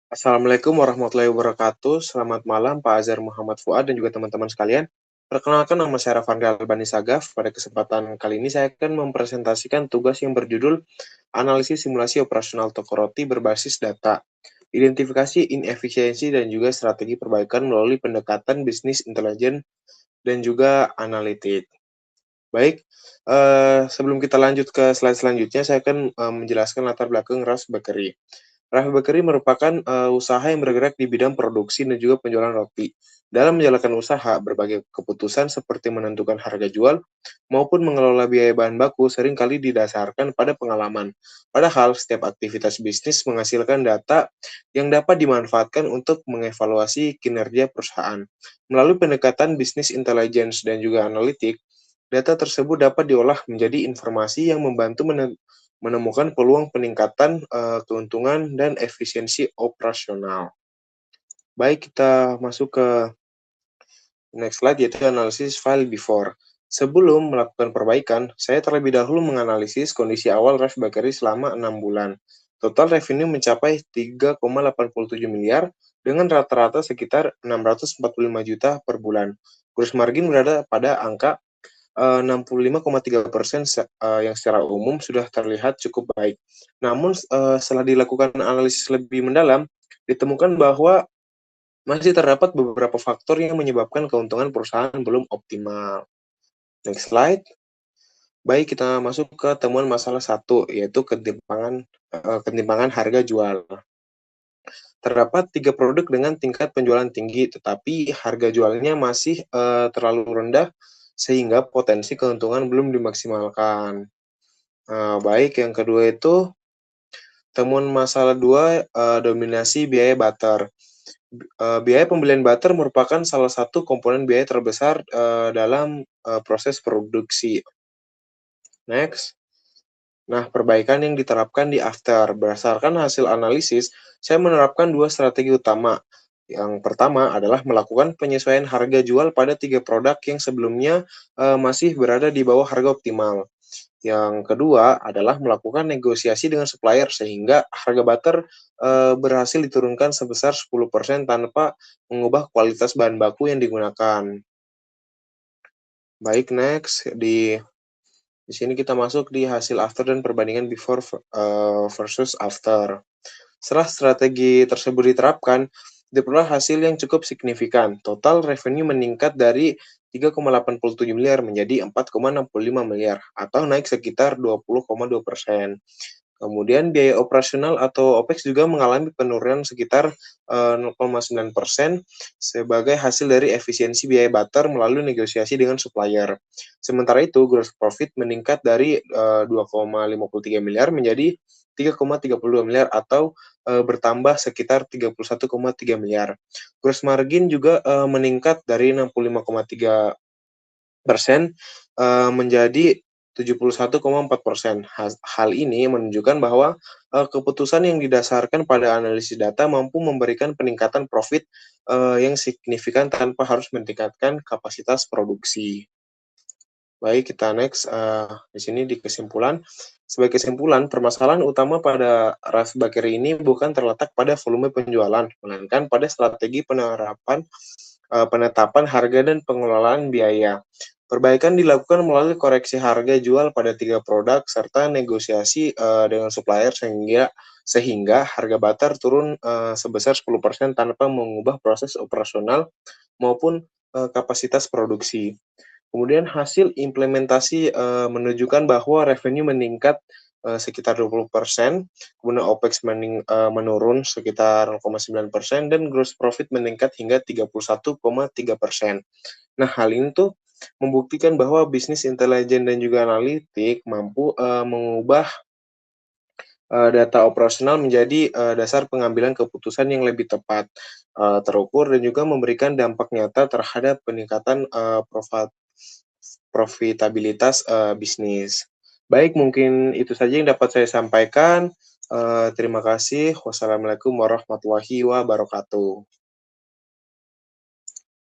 Assalamualaikum warahmatullahi wabarakatuh. Selamat malam Pak Azhar Muhammad Fuad dan juga teman-teman sekalian. Perkenalkan nama saya Rafandi Albani Sagaf. Pada kesempatan kali ini saya akan mempresentasikan tugas yang berjudul Analisis Simulasi Operasional Toko Roti Berbasis Data, Identifikasi Inefisiensi dan juga Strategi Perbaikan melalui pendekatan bisnis intelijen dan juga analitik. Baik, sebelum kita lanjut ke slide selanjutnya, saya akan menjelaskan latar belakang Ras Bakery. Raffi Bakery merupakan usaha yang bergerak di bidang produksi dan juga penjualan roti. Dalam menjalankan usaha, berbagai keputusan seperti menentukan harga jual maupun mengelola biaya bahan baku seringkali didasarkan pada pengalaman. Padahal, setiap aktivitas bisnis menghasilkan data yang dapat dimanfaatkan untuk mengevaluasi kinerja perusahaan. Melalui pendekatan bisnis intelligence dan juga analitik, data tersebut dapat diolah menjadi informasi yang membantu menemukan peluang peningkatan keuntungan dan efisiensi operasional. Baik, kita masuk ke next slide, yaitu analisis file before. Sebelum melakukan perbaikan, saya terlebih dahulu menganalisis kondisi awal Raf Bakery selama 6 bulan. Total revenue mencapai 3,87 miliar dengan rata-rata sekitar 645 juta per bulan. Gross margin berada pada angka 65,3% yang secara umum sudah terlihat cukup baik. Namun setelah dilakukan analisis lebih mendalam, ditemukan bahwa masih terdapat beberapa faktor yang menyebabkan keuntungan perusahaan belum optimal. Next slide. Baik, kita masuk ke temuan masalah 1, yaitu ketimpangan harga jual. Terdapat 3 produk dengan tingkat penjualan tinggi, tetapi harga jualnya masih terlalu rendah sehingga potensi keuntungan belum dimaksimalkan. Baik, yang kedua itu temuan masalah 2, dominasi biaya butter. Biaya pembelian butter merupakan salah satu komponen biaya terbesar dalam proses produksi. Next. Nah, perbaikan yang diterapkan di after. Berdasarkan hasil analisis, saya menerapkan 2 strategi utama. Yang pertama adalah melakukan penyesuaian harga jual pada 3 produk yang sebelumnya masih berada di bawah harga optimal. Yang kedua adalah melakukan negosiasi dengan supplier sehingga harga butter berhasil diturunkan sebesar 10% tanpa mengubah kualitas bahan baku yang digunakan. Baik, next. Di sini kita masuk di hasil after dan perbandingan before versus after. Setelah strategi tersebut diterapkan, diperoleh hasil yang cukup signifikan. Total revenue meningkat dari 3,87 miliar menjadi 4,65 miliar atau naik sekitar 20,2%. Kemudian biaya operasional atau OPEX juga mengalami penurunan sekitar 0,9% sebagai hasil dari efisiensi biaya butter melalui negosiasi dengan supplier. Sementara itu, gross profit meningkat dari 2,53 miliar menjadi 3,32 miliar atau bertambah sekitar 31,3 miliar. Gross margin juga meningkat dari 65,3% menjadi 71,4%. Hal ini menunjukkan bahwa keputusan yang didasarkan pada analisis data mampu memberikan peningkatan profit yang signifikan tanpa harus meningkatkan kapasitas produksi. Baik, kita next. Di sini di kesimpulan. Sebagai kesimpulan, permasalahan utama pada Ras Bakery ini bukan terletak pada volume penjualan, melainkan pada strategi penetapan harga dan pengelolaan biaya. Perbaikan dilakukan melalui koreksi harga jual pada 3 produk serta negosiasi dengan supplier sehingga harga butter turun sebesar 10% tanpa mengubah proses operasional maupun kapasitas produksi. Kemudian hasil implementasi menunjukkan bahwa revenue meningkat sekitar 20%, kemudian OPEX menurun sekitar 0,9%, dan gross profit meningkat hingga 31,3%. Nah, hal ini tuh membuktikan bahwa bisnis intelijen dan juga analitik mampu mengubah data operasional menjadi dasar pengambilan keputusan yang lebih tepat, terukur, dan juga memberikan dampak nyata terhadap peningkatan profitabilitas bisnis. Baik, mungkin itu saja yang dapat saya sampaikan. Terima kasih. Wassalamualaikum warahmatullahi wabarakatuh.